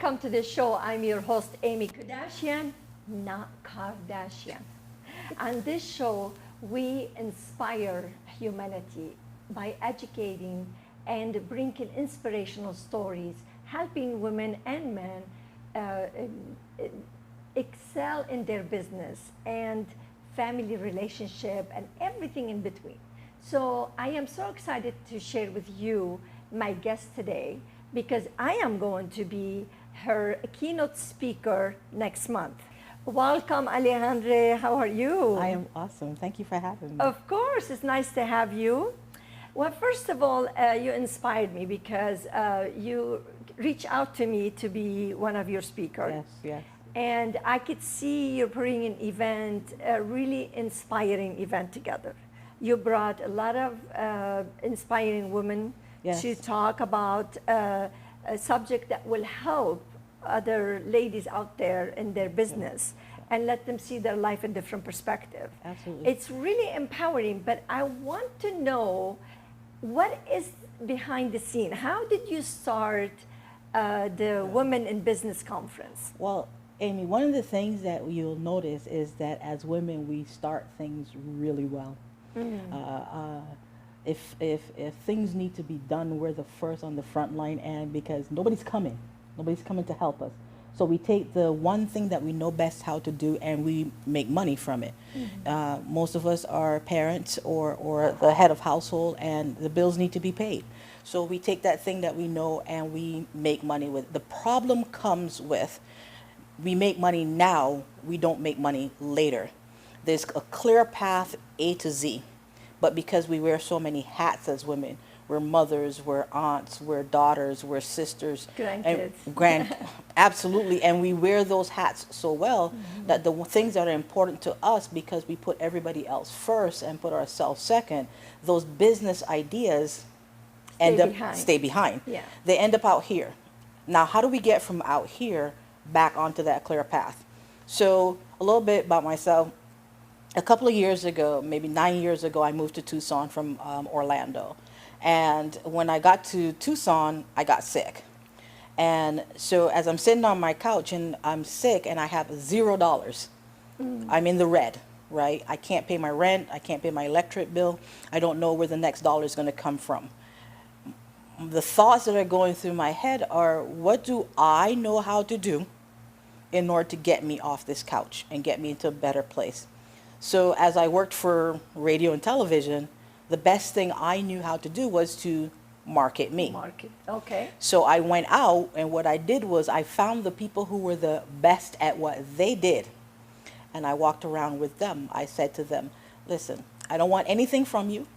welcome to the show. I'm your host, Aimmee Kodachian, not Kardashian. On this show, we inspire humanity by educating and bringing inspirational stories, helping women and men excel in their business and family relationship and everything in between. So I am so excited to share with you my guest today because I am going to be her keynote speaker next month. Welcome, Alejandre. How are you? I am awesome. Thank you for having me. Of course, it's nice to have you. Well, first of all, you inspired me because you reached out to me to be one of your speakers. Yes, yes. And I could see you're putting an event, a really inspiring event together. You brought a lot of inspiring women Yes. to talk about a subject that will help other ladies out there in their business and let them see their life in different perspective. Absolutely. It's really empowering, but I want to know what is behind the scene. How did you start the Women in Business Conference? Well, Amy, one of the things that you'll notice is that as women, we start things really well. If things need to be done, we're the first on the front line, and because nobody's coming to help us. So we take the one thing that we know best how to do and we make money from it. Most of us are parents or the head of household, and the bills need to be paid. So we take that thing that we know and we make money with. The problem comes with we make money now, we don't make money later. There's a clear path A to Z, but because we wear so many hats as women, we're mothers, we're aunts, we're daughters, we're sisters, grandkids, absolutely, and we wear those hats so well that the things that are important to us, because we put everybody else first and put ourselves second, those business ideas stay behind. Yeah. They end up out here. Now, how do we get from out here back onto that clear path? So a little bit about myself. A couple of years ago, maybe 9 years ago, I moved to Tucson from Orlando. And when I got to Tucson, I got sick. And so as I'm sitting on my couch and I'm sick and I have $0, I'm in the red, right? I can't pay my rent. I can't pay my electric bill. I don't know where the next dollar is going to come from. The thoughts that are going through my head are, what do I know how to do in order to get me off this couch and get me into a better place? So as I worked for radio and television, the best thing I knew how to do was to market me. Market, okay. So I went out, and what I did was I found the people who were the best at what they did, and I walked around with them. I said to them, listen, I don't want anything from you.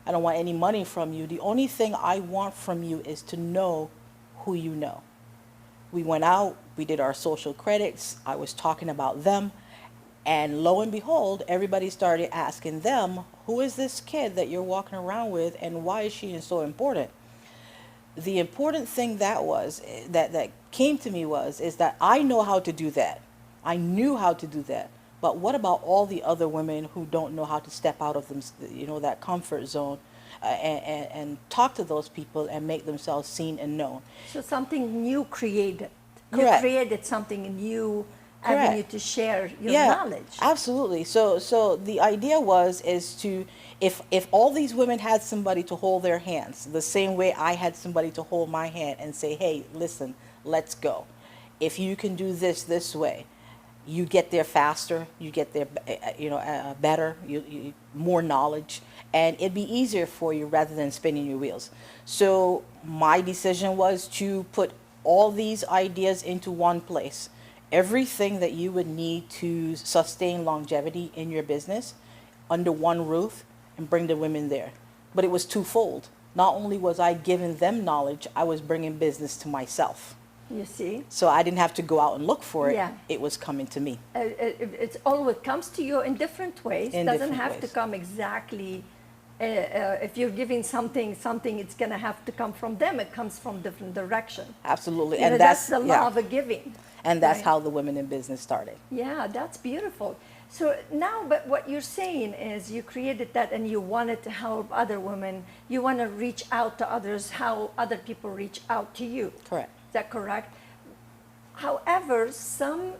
I don't want any money from you. The only thing I want from you is to know who you know. We went out, we did our social credits, I was talking about them, and lo and behold, everybody started asking them, who is this kid that you're walking around with and why is she so important? The important thing that came to me is that I know how to do that. I knew how to do that. But what about all the other women who don't know how to step out of them, that comfort zone and talk to those people and make themselves seen and known? So something new created. Correct. You created something new. Correct. Avenue to share your knowledge. Absolutely. So the idea is to, if all these women had somebody to hold their hands, the same way I had somebody to hold my hand and say, hey, listen, let's go. If you can do this way, you get there faster, you get there, better, you more knowledge, and it'd be easier for you rather than spinning your wheels. So my decision was to put all these ideas into one place. Everything that you would need to sustain longevity in your business under one roof and bring the women there. But it was twofold. Not only was I giving them knowledge, I was bringing business to myself. You see? So I didn't have to go out and look for it. Yeah. It was coming to me. It's always comes to you in different ways. It doesn't have to come exactly. If you're giving something, it's going to have to come from them. It comes from different direction. Absolutely. And that's the law of a giving. And that's how the Women in Business started. Yeah, that's beautiful. So now, but what you're saying is you created that and you wanted to help other women. You want to reach out to others, how other people reach out to you. Correct. Is that correct? However, some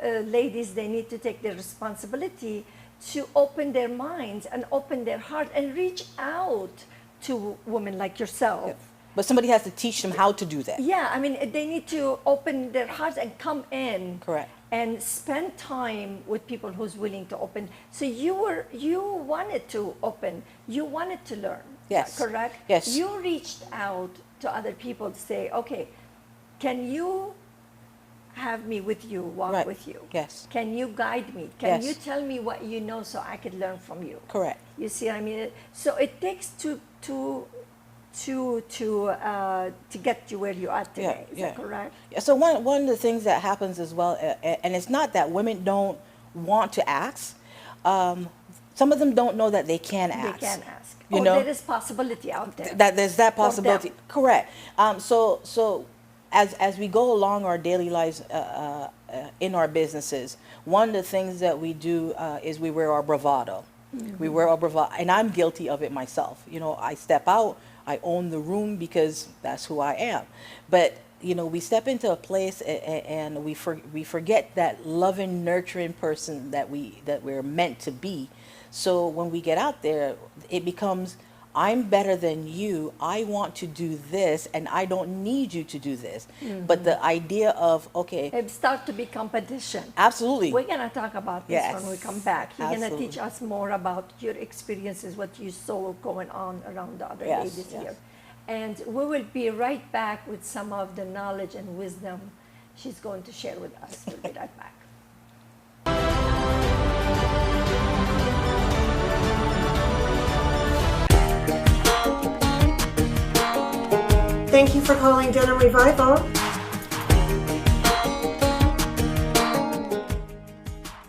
ladies, they need to take the responsibility to open their minds and open their heart and reach out to women like yourself. But somebody has to teach them how to do that. Yeah, I mean, they need to open their hearts and come in. Correct. And spend time with people who's willing to open. So you wanted to open, you wanted to learn. Yes. Correct? Yes. You reached out to other people to say, okay, can you have me with you, walk Right. with you? Yes. Can you guide me? Can Yes. you tell me what you know so I could learn from you? Correct. You see what I mean? So it takes to get you where you are today. Is that correct? Yeah, so one of the things that happens as well, and it's not that women don't want to ask. Some of them don't know that they can ask. They can ask. You know, there is possibility out there. that there's that for them. possibility. Correct. So as we go along our daily lives in our businesses, one of the things that we do is we wear our bravado. Mm-hmm. We wear our bravado, and I'm guilty of it myself. You know, I step out, I own the room because that's who I am. But you know, we step into a place and we forget that loving, nurturing person that we're meant to be. So when we get out there, it becomes, I'm better than you. I want to do this, and I don't need you to do this. Mm-hmm. But the idea of, okay, it starts to be competition. Absolutely. We're gonna talk about this Yes. when we come back. You're gonna Absolutely. teach us more about your experiences, what you saw going on around the other Yes, ladies yes. here. And we will be right back with some of the knowledge and wisdom she's going to share with us. We'll be right back. Thank you for calling Denim Revival.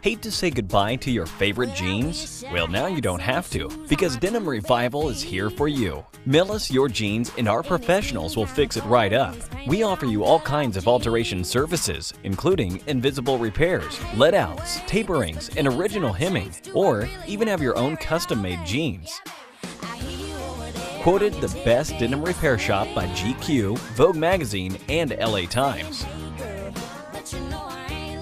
Hate to say goodbye to your favorite jeans? Well, now you don't have to, because Denim Revival is here for you. Mail us your jeans and our professionals will fix it right up. We offer you all kinds of alteration services, including invisible repairs, let-outs, taperings, and original hemming, or even have your own custom-made jeans. Quoted the best denim repair shop by GQ, Vogue Magazine, and LA Times.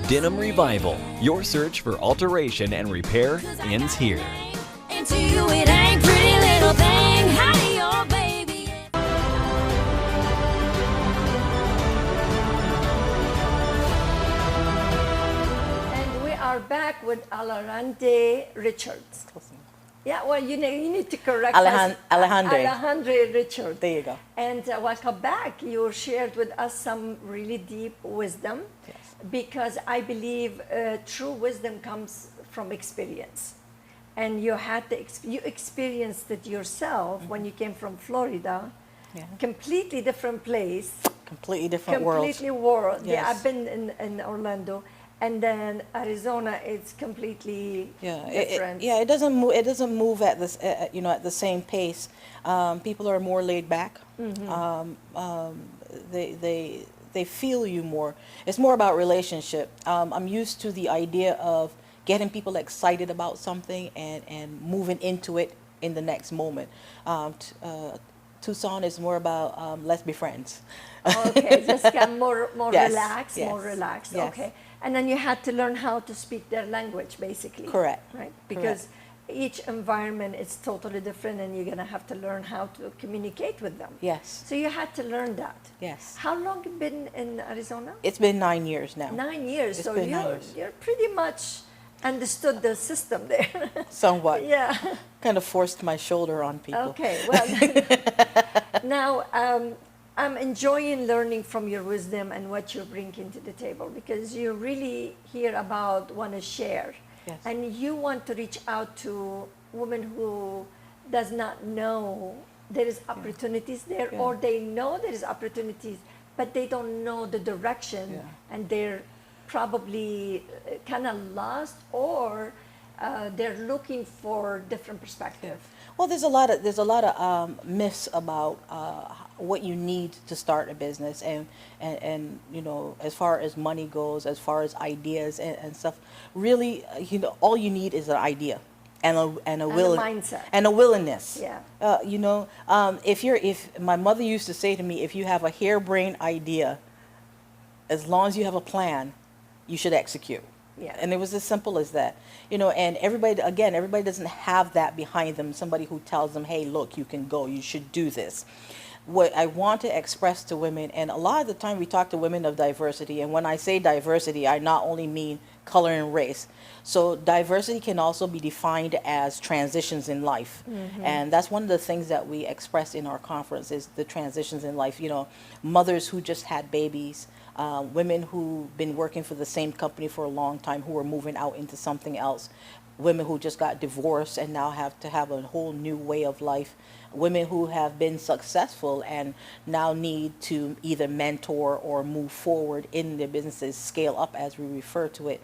Denim Revival, your search for alteration and repair ends here. And to you it ain't pretty little thing, howdy your baby. And we are back with Alejandre Richards. Yeah, well, you need to correct us. Alejandre. Alejandre Richards. There you go. And welcome back. You shared with us some really deep wisdom. Yes. Because I believe true wisdom comes from experience. And you had you experienced it yourself when you came from Florida. Yeah. Completely different place. Completely different world. Completely world. Yes. Yeah, I've been in Orlando. And then Arizona, it's completely different. It doesn't move. It doesn't move at this, at the same pace. People are more laid back. Mm-hmm. They feel you more. It's more about relationship. I'm used to the idea of getting people excited about something and moving into it in the next moment. Tucson is more about let's be friends. Okay, just get more Yes, relaxed, yes, more relaxed. yes. Okay, and then you had to learn how to speak their language, basically. Correct. Right, because each environment is totally different, and you're gonna have to learn how to communicate with them. Yes. So you had to learn that. Yes. How long you been in Arizona? It's been 9 years now. 9 years. It's So been 9 years. you're pretty much understood the system there. Somewhat. Yeah. Kind of forced my shoulder on people. Okay, well, now I'm enjoying learning from your wisdom and what you bring into the table, because you really hear about, want to share. Yes. And you want to reach out to women who does not know there is opportunities there, Yeah. or they know there is opportunities, but they don't know the direction, Yeah. and they're probably kind of lost, or they're looking for different perspective. Well, there's a lot of myths about what you need to start a business, and as far as money goes, as far as ideas and stuff. Really, all you need is an idea and a will, mindset. and a willingness. Yeah. If my mother used to say to me, if you have a harebrained idea, as long as you have a plan, you should execute. Yeah. And it was as simple as that. And everybody doesn't have that behind them, somebody who tells them, hey, look, you can go, you should do this. What I want to express to women, and a lot of the time we talk to women of diversity, and when I say diversity, I not only mean color and race. So diversity can also be defined as transitions in life. And that's one of the things that we express in our conference is the transitions in life. Mothers who just had babies, women who've been working for the same company for a long time who are moving out into something else, women who just got divorced and now have to have a whole new way of life, women who have been successful and now need to either mentor or move forward in their businesses, scale up as we refer to it.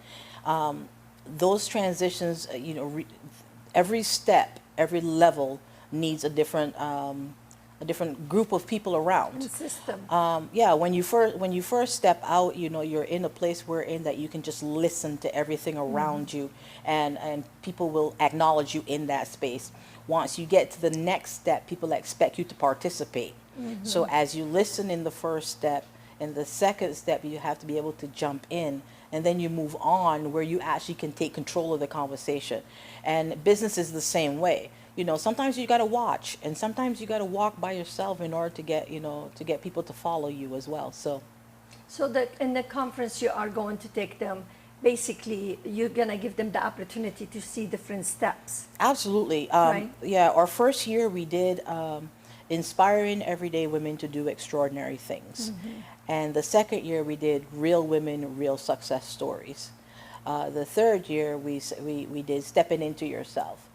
Those transitions, every step, every level needs a different group of people around. The system. When you first step out, you're in a place that you can just listen to everything around you, and people will acknowledge you in that space. Once you get to the next step, people expect you to participate. So as you listen in the first step, and the second step, you have to be able to jump in, and then you move on where you actually can take control of the conversation. And business is the same way. Sometimes you got to watch, and sometimes you got to walk by yourself in order to get people to follow you as well. So that in the conference you are going to take them, basically you're going to give them the opportunity to see different steps. Absolutely. Right. Yeah, our first year we did inspiring everyday women to do extraordinary things. And the second year we did real women, real success stories. The third year we did stepping into yourself.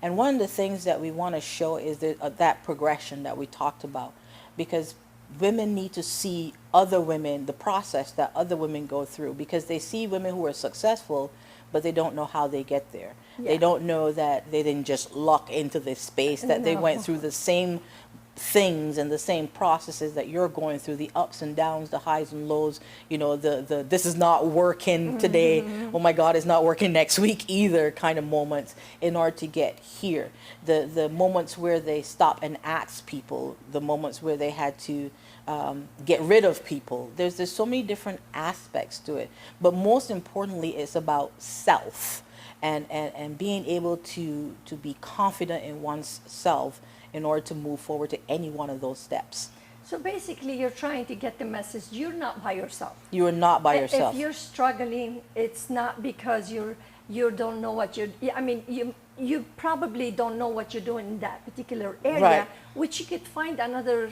And one of the things that we want to show is that progression that we talked about, because women need to see other women, the process that other women go through, because they see women who are successful, but they don't know how they get there. Yeah. They don't know that they didn't just luck into this space, that they went through the same things and the same processes that you're going through, the ups and downs, the highs and lows, the this is not working today, oh my God, it's not working next week either kind of moments in order to get here. The moments where they stop and ask people, the moments where they had to get rid of people. There's so many different aspects to it, but most importantly, it's about self and being able to be confident in one's self in order to move forward to any one of those steps. So basically you're trying to get the message, you're not by yourself. You are not by yourself. If you're struggling, it's not because you don't know what you probably don't know what you're doing in that particular area, Right. which you could find another.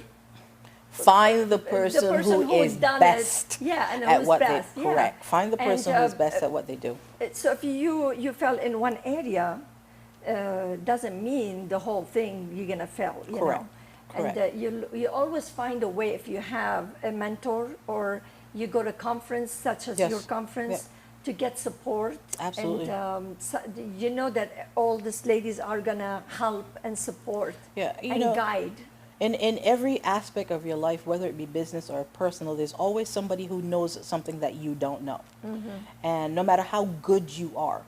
Find the person who is done best it, yeah, and at who's what best, they yeah. correct. Find the person And, who's best at what they do. So if you fail in one area, doesn't mean the whole thing you're gonna fail. Correct. And you always find a way if you have a mentor or you go to conference such as Yes. your conference to get support. Absolutely. And you know that all these ladies are gonna help and support and guide. In every aspect of your life, whether it be business or personal, there's always somebody who knows something that you don't know. And no matter how good you are,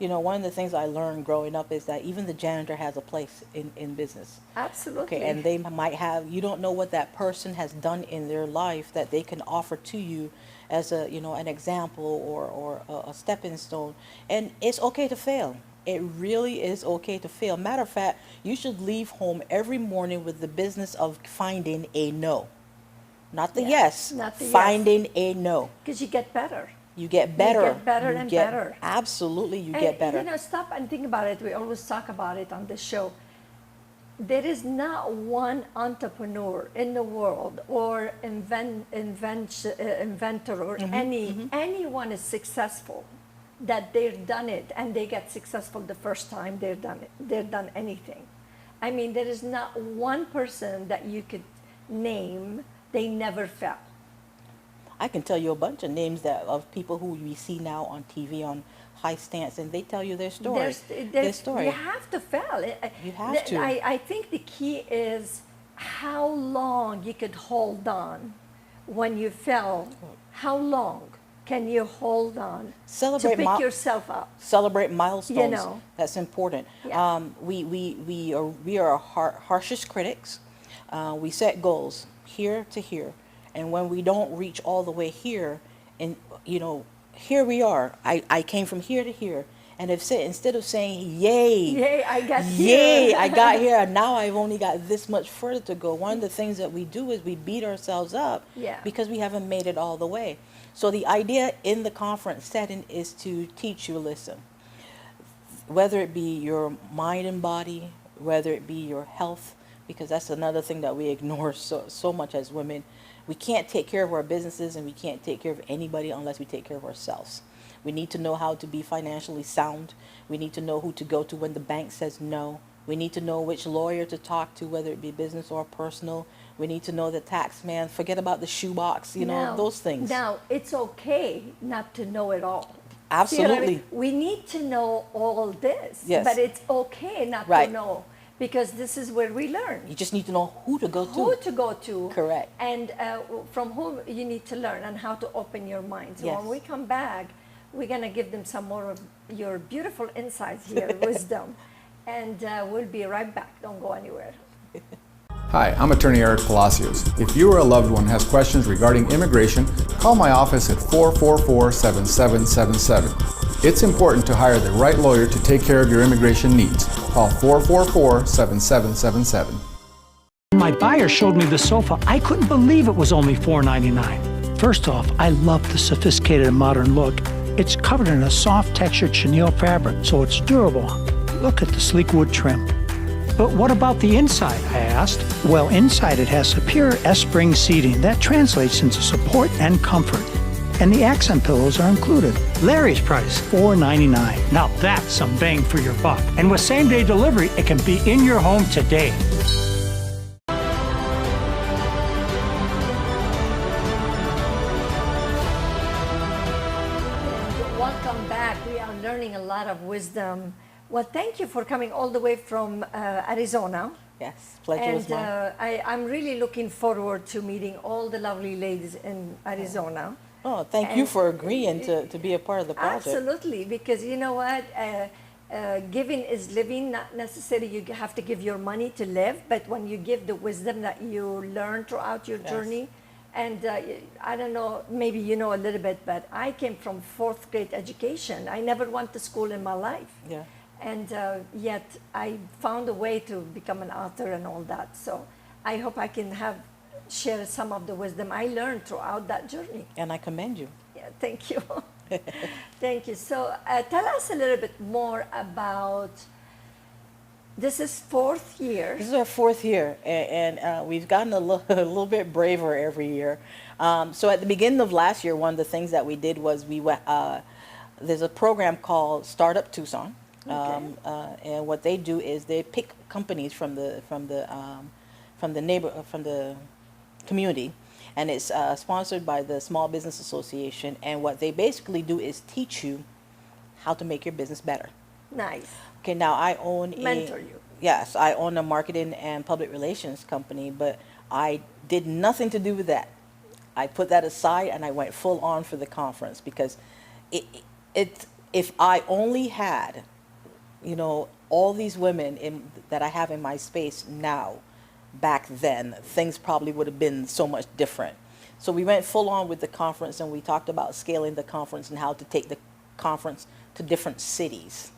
one of the things I learned growing up is that even the janitor has a place in business. Absolutely. Okay, and they might have, you don't know what that person has done in their life that they can offer to you as an example or a stepping stone. And it's okay to fail. It really is okay to fail. Matter of fact, you should leave home every morning with the business of finding a no. Not the yes, not the yes. finding a no. Because you get better. You get better. You get better and better. Absolutely, you And, get better. Stop and think about it. We always talk about it on the show. There is not one entrepreneur in the world or inventor or anyone is successful that they've done it and they get successful the first time they've done anything. I mean, there is not one person that you could name, they never fell. I can tell you a bunch of names of people who we see now on TV on High Stance, and they tell you their story. Their story. You have to fail. You have to. I think the key is how long you could hold on when you fell. How long can you hold on to pick yourself up? Celebrate milestones. That's important. Yeah. We are our harshest critics. We set goals here to here, And when we don't reach all the way here, and here we are. I came from here to here. And instead of saying, yay, I got yay, here. I got here, and now I've only got this much further to go. One of the things that we do is we beat ourselves up because we haven't made it all the way. So the idea in the conference setting is to teach you, listen, whether it be your mind and body, whether it be your health, because that's another thing that we ignore so much as women. We can't take care of our businesses and we can't take care of anybody unless we take care of ourselves. We need to know how to be financially sound. We need to know who to go to when the bank says no. We need to know which lawyer to talk to, whether it be business or personal. We need to know the tax man. Forget about the shoebox, those things. Now, it's okay not to know it all. Absolutely. See what I mean? We need to know all this, Yes. but it's okay not to know, because this is where we learn. You just need to know who to go to. Who to go to. Correct. And from whom you need to learn and how to open your mind. So Yes. when we come back, we're going to give them some more of your beautiful insights here, wisdom. And we'll be right back. Don't go anywhere. Hi, I'm attorney Eric Palacios. If you or a loved one has questions regarding immigration, call my office at 444-7777. It's important to hire the right lawyer to take care of your immigration needs. Call 444-7777. My buyer showed me the sofa. I couldn't believe it was only $499. First off, I love the sophisticated and modern look. It's covered in a soft textured chenille fabric, so it's durable. Look at the sleek wood trim. But what about the inside, I asked? Well, inside it has superior S-spring seating that translates into support and comfort. And the accent pillows are included. Larry's price, $499. Now that's some bang for your buck. And with same-day delivery, it can be in your home today. Welcome back. We are learning a lot of wisdom. Well, thank you for coming all the way from Arizona. Yes, pleasure was mine. I'm really looking forward to meeting all the lovely ladies in Arizona. Oh, thank you for agreeing to be a part of the project. Absolutely, because you know what? Giving is living. Not necessarily you have to give your money to live, but when you give the wisdom that you learn throughout your journey. And I don't know, maybe you know a little bit, but I came from 4th grade education. I never went to school in my life. Yeah. And yet I found a way to become an author and all that. So I hope I can share some of the wisdom I learned throughout that journey. And I commend you. Yeah, thank you. Thank you. So tell us a little bit more about, this is 4th year. This is our 4th year, and we've gotten a little bit braver every year. So at the beginning of last year, one of the things that we did was there's a program called Startup Tucson. And what they do is they pick companies from the community, and it's sponsored by the Small Business Association. And what they basically do is teach you how to make your business better. Nice. Okay, now I own Mentor you. Yes, I own a marketing and public relations company, but I did nothing to do with that. I put that aside and I went full on for the conference, because if I only had all these women that I have in my space now, back then, things probably would have been so much different. So we went full on with the conference, and we talked about scaling the conference and how to take the conference to different cities,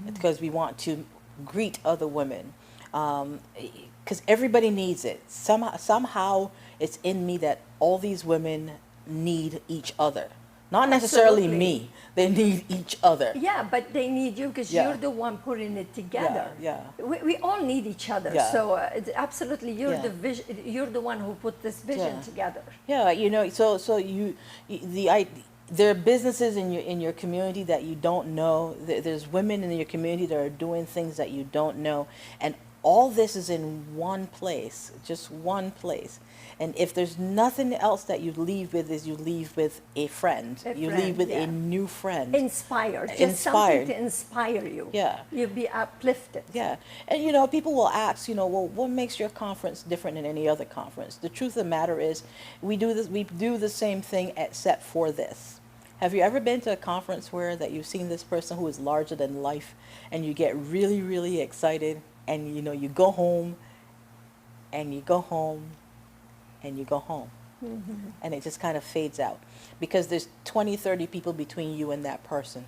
because we want to greet other women, because everybody needs it. Somehow it's in me that all these women need each other. Not necessarily Absolutely. me. They need each other. Yeah, but they need you because you're the one putting it together. Yeah. We all need each other. Yeah. So absolutely, you're Yeah. the vision. You're the one who put this vision Yeah. together. Yeah, there are businesses in your community that you don't know. There's women in your community that are doing things that you don't know, and all this is in one place, just one place. And if there's nothing else that you leave with, is you leave with a friend. You leave with a new friend. Inspired. Just Inspired. something to inspire you. Yeah. You'll be uplifted. Yeah, and people will ask, well, what makes your conference different than any other conference? The truth of the matter is, we do the same thing except for this. Have you ever been to a conference where that you've seen this person who is larger than life, and you get really, really excited, and you go home, and you go home, and you go home? And it just kind of fades out because there's 20, 30 people between you and that person.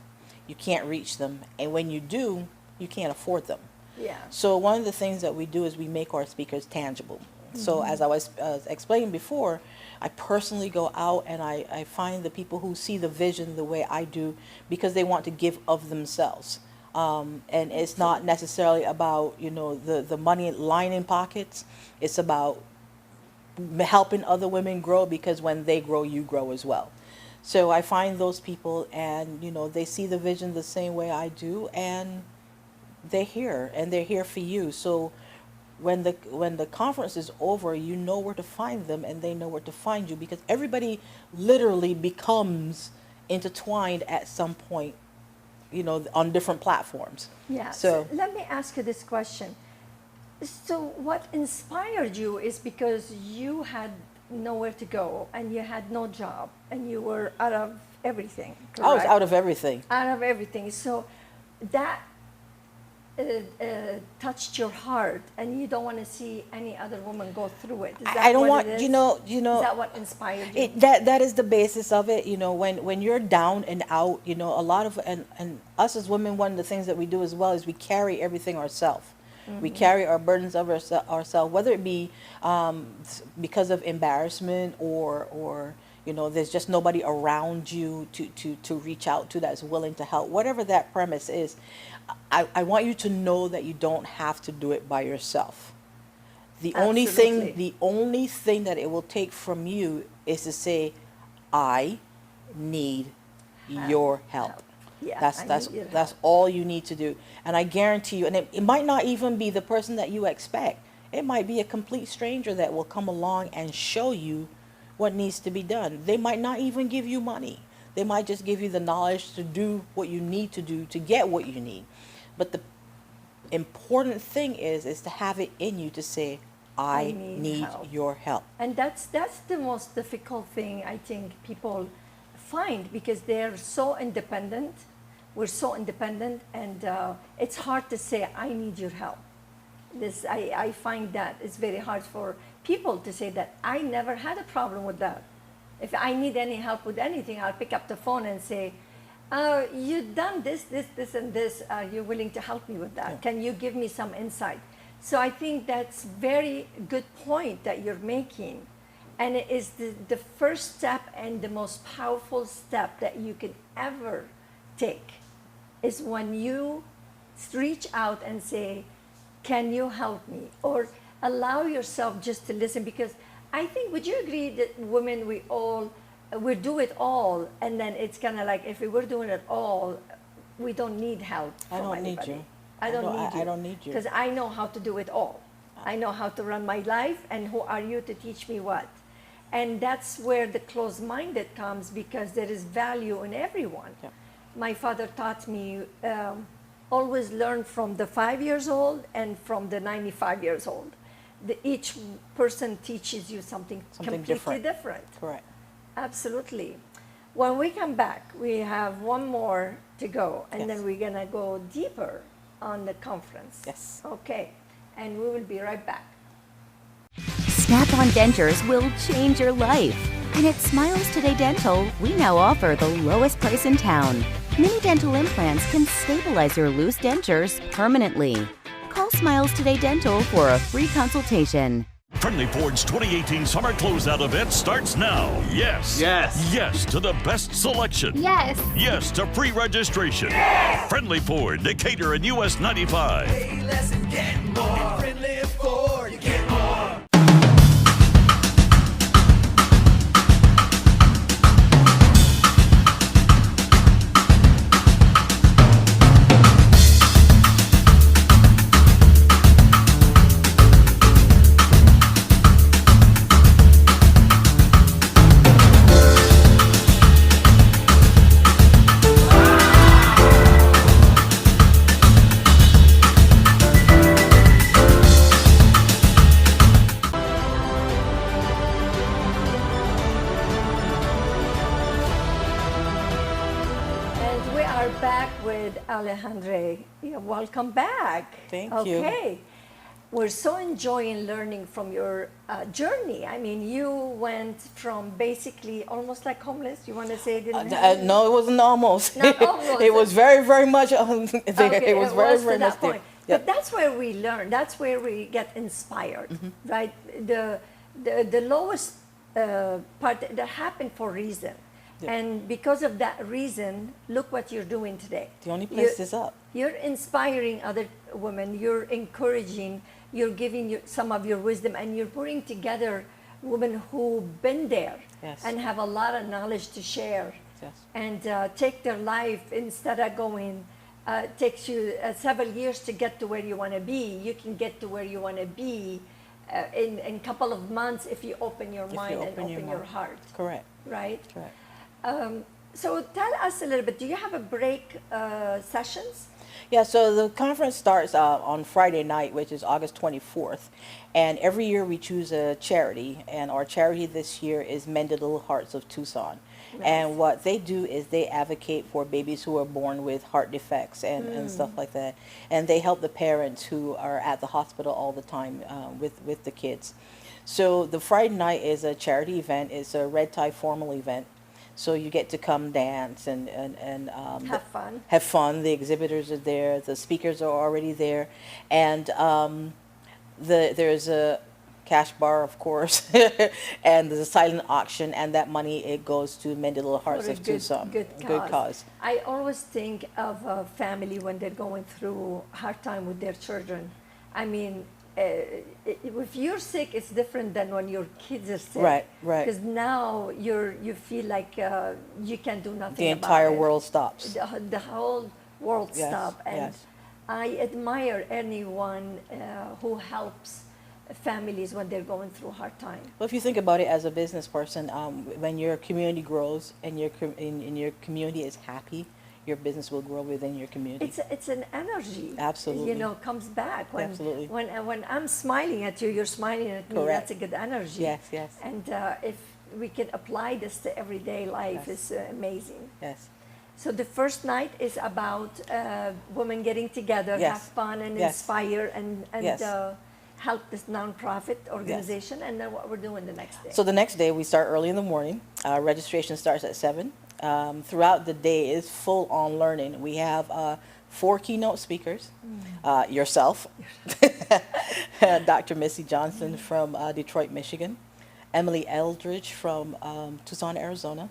You can't reach them. And when you do, you can't afford them. Yeah. So one of the things that we do is we make our speakers tangible. So as I was explaining before, I personally go out and I find the people who see the vision the way I do because they want to give of themselves. And it's not necessarily about, you know, the money lining pockets. It's about helping other women grow because when they grow, you grow as well. So I find those people and, you know, they see the vision the same way I do and they're here and they're here for you. So when the conference is over, you know where to find them and they know where to find you because everybody literally becomes intertwined at some point, you know, on different platforms. Yeah. So Let me ask you this question. So what inspired you is because you had nowhere to go and you had no job and you were out of everything. Correct? I was out of everything. Out of everything. So that touched your heart and you don't want to see any other woman go through it. Is that I don't what want, it is? you know. Is that what inspired you? That is the basis of it. You know, when you're down and out, you know, a lot of, and us as women, one of the things that we do as well is we carry everything ourselves. We carry our burdens of ourselves, whether it be because of embarrassment or you know, there's just nobody around you to reach out to that's willing to help. Whatever that premise is, I want you to know that you don't have to do it by yourself. The only thing that it will take from you is to say, I need your help. Yeah, That's all you need to do. And I guarantee you, and it might not even be the person that you expect. It might be a complete stranger that will come along and show you what needs to be done. They might not even give you money. They might just give you the knowledge to do what you need to do to get what you need. But the important thing is to have it in you to say, I need your help. And that's the most difficult thing I think people find because they're so independent. We're so independent and it's hard to say, I need your help. I find that it's very hard for people to say that. I never had a problem with that. If I need any help with anything, I'll pick up the phone and say, you've done this, and this. Are you willing to help me with that? Yeah. Can you give me some insight? So I think that's very good point that you're making. And it is the first step and the most powerful step that you can ever take is when you reach out and say, can you help me? Or allow yourself just to listen, because I think, would you agree that women, we do it all, and then it's kind of like, if we were doing it all, we don't need help from anybody. I don't need you. Because I know how to do it all. I know how to run my life, and who are you to teach me what? And that's where the closed-minded comes, because there is value in everyone. Yeah. My father taught me, always learn from the 5 years old and from the 95 years old. Each person teaches you something completely different. Correct. Absolutely. When we come back, we have one more to go, and then we're going to go deeper on the conference. Yes. Okay. And we will be right back. Snap-on dentures will change your life. And at Smiles Today Dental, we now offer the lowest price in town. Mini dental implants can stabilize your loose dentures permanently. Call Smiles Today Dental for a free consultation. Friendly Ford's 2018 summer closeout event starts now. Yes. Yes. Yes to the best selection. Yes. Yes to free registration. Yes. Friendly Ford, Decatur and US 95. Pay less and get more. Friendly Ford, you get more. Alejandre, welcome back. Thank you. Okay. we're so enjoying learning from your journey. I mean, you went from basically almost like homeless. You want to say it didn't happen? No, it wasn't almost. Not almost. It was very, very much there. Okay, It was very, to very that much there. point. Yep. But that's where we learn. That's where we get inspired, right? The lowest part that happened for a reason. Yep. And because of that reason, look what you're doing today. The only place is up. You're inspiring other women. You're encouraging. You're giving some of your wisdom, and you're putting together women who've been there Yes. and have a lot of knowledge to share. Yes. And take their life instead of going. Takes you several years to get to where you want to be. You can get to where you want to be in a couple of months if you open your mind and open your heart. Correct. Right? Correct. So tell us a little bit. Do you have a break sessions? Yeah, so the conference starts on Friday night, which is August 24th. And every year we choose a charity. And our charity this year is Mended Little Hearts of Tucson. Nice. And what they do is they advocate for babies who are born with heart defects and stuff like that. And they help the parents who are at the hospital all the time with the kids. So the Friday night is a charity event. It's a red tie formal event. So you get to come dance and Have fun. Have fun. The exhibitors are there. The speakers are already there. And there's a cash bar, of course, and there's a silent auction, and that money, it goes to Mended Little Hearts For a of Tucson. Good cause. I always think of a family when they're going through a hard time with their children. I mean, if you're sick, it's different than when your kids are sick. Right, right. Because now you feel like you can do nothing. The entire about it. world stops. The whole world Yes, stops. And yes. I admire anyone who helps families when they're going through hard time. Well, if you think about it as a business person, when your community grows and your community is happy, your business will grow within your community. It's an energy. Absolutely. Comes back when Absolutely. when I'm smiling at you, you're smiling at me. Correct. That's a good energy. Yes, yes. And if we can apply this to everyday life, Yes. it's amazing. Yes. So the first night is about women getting together, Yes. have fun, and Yes. inspire, and Yes. help this nonprofit organization. And then what we're doing the next day. So the next day we start early in the morning. Registration starts at 7. Throughout the day is full on learning. We have 4 keynote speakers. Yourself, Dr. Missy Johnson from Detroit, Michigan, Emily Eldridge from Tucson, Arizona,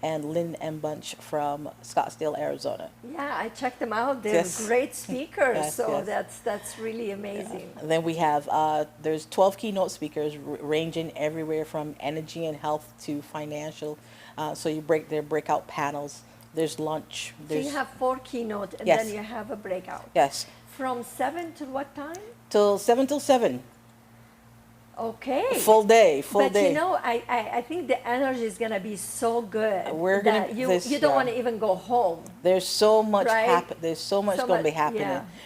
and Lynn M. Bunch from Scottsdale, Arizona. Yeah, I checked them out. They're Yes. great speakers. Yes, So yes. that's really amazing. And then we have, there's 12 keynote speakers ranging everywhere from energy and health to financial. So you their breakout panels. There's lunch. So you have 4 keynote, and Yes. then you have a breakout. Yes. From 7 to what time? Till 7. Okay. Full day, But day. I think the energy is gonna be so good. We're gonna- that you this- you don't yeah. want to even go home. There's so much Right? There's so much So going to be much-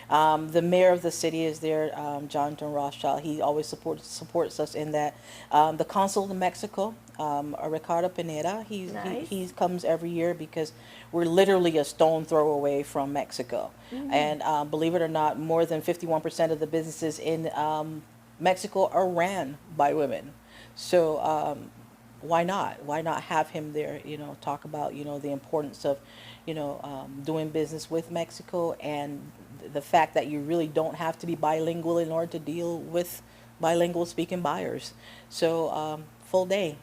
happening. The mayor of the city is there, Jonathan Rothschild. He always supports us in that. The consul of Mexico, Ricardo Pineda, Nice. he comes every year because we're literally a stone throw away from Mexico. And believe it or not, more than 51% of the businesses in Mexico are ran by women. So why not? Why not have him there, talk about, the importance of, doing business with Mexico, and the fact that you really don't have to be bilingual in order to deal with bilingual speaking buyers. So full day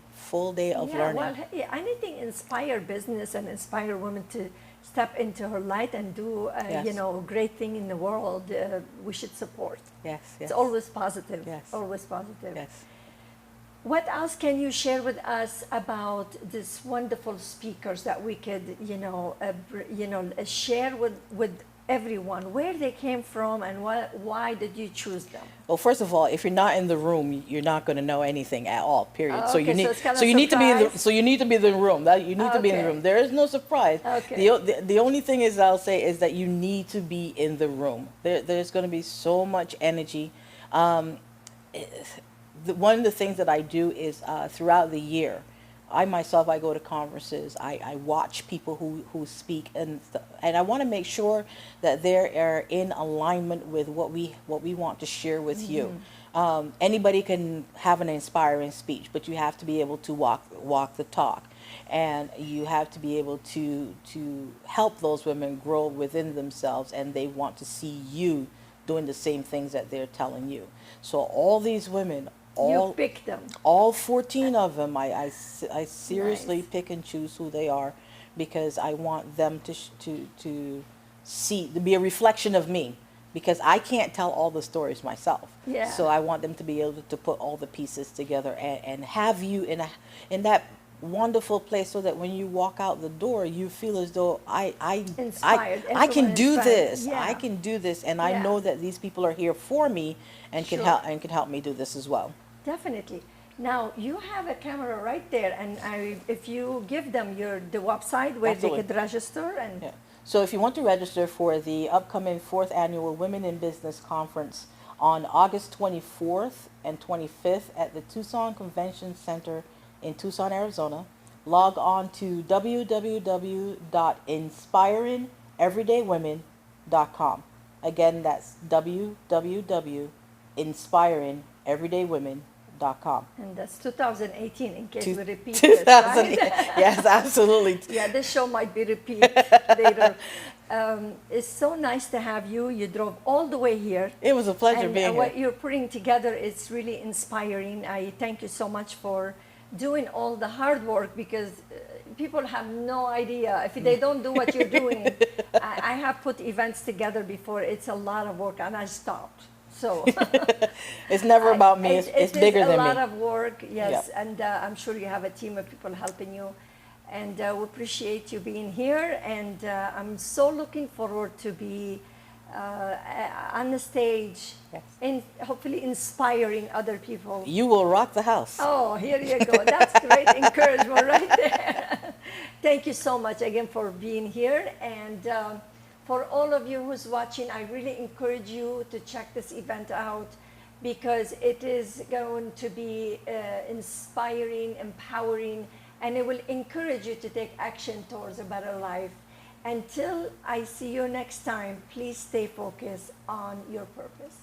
of learning. Well, anything inspire business and inspire women to step into her light and do, Yes. a great thing in the world. We should support. Yes, yes. It's always positive. Yes. Always positive. Yes. What else can you share with us about these wonderful speakers that we could, share with everyone where they came from and why did you choose them? Well, first of all, if you're not in the room, you're not going to know anything at all. Period. Oh, So okay, you need so it's kind of you need to be in the surprise. so you need to be in the room. You need to be in the Okay. room. There is no surprise. Okay. The only thing is I'll say is that you need to be in the room. There's going to be so much energy. One of the things that I do is throughout the year, I myself, I go to conferences, I watch people who speak, and I want to make sure that they are in alignment with what we want to share with you. Anybody can have an inspiring speech, but you have to be able to walk the talk, and you have to be able to help those women grow within themselves, and they want to see you doing the same things that they're telling you. So all these women, you pick them. All 14 of them, I seriously Nice. pick and choose who they are, because I want them to see, to be a reflection of me, because I can't tell all the stories myself. Yeah. So I want them to be able to put all the pieces together, and have you in that wonderful place, so that when you walk out the door, you feel as though Inspired. I can Everyone do inspired. this. Yeah. I can do this, and I Yeah. know that these people are here for me, and Sure. can help me do this as well. Definitely. Now you have a camera right there, and if you give them the website where Absolutely. they could register and. Yeah. So if you want to register for the upcoming 4th Annual Women in Business Conference on August 24th and 25th at the Tucson Convention Center in Tucson, Arizona, log on to www.inspiringeverydaywomen.com. Again, that's www.inspiringeverydaywomen.com. And that's 2018, in case we repeat 2000, this, right? yes, absolutely. Yeah, this show might be repeat later. It's so nice to have you. You drove all the way here. It was a pleasure And being what here. you're putting together is really inspiring. I thank you so much for doing all the hard work, because people have no idea. If they don't do what you're doing, I have put events together before. It's a lot of work, and I stopped. So It's never about me. It's bigger than It's a lot me. of work, yes, Yep. and I'm sure you have a team of people helping you, and we appreciate you being here, and I'm so looking forward to be on the stage, Yes. and hopefully inspiring other people. You will rock the house. Oh, here you go. That's great encouragement right there. Thank you so much again for being here. And for all of you who's watching, I really encourage you to check this event out, because it is going to be inspiring, empowering, and it will encourage you to take action towards a better life. Until I see you next time, please stay focused on your purpose.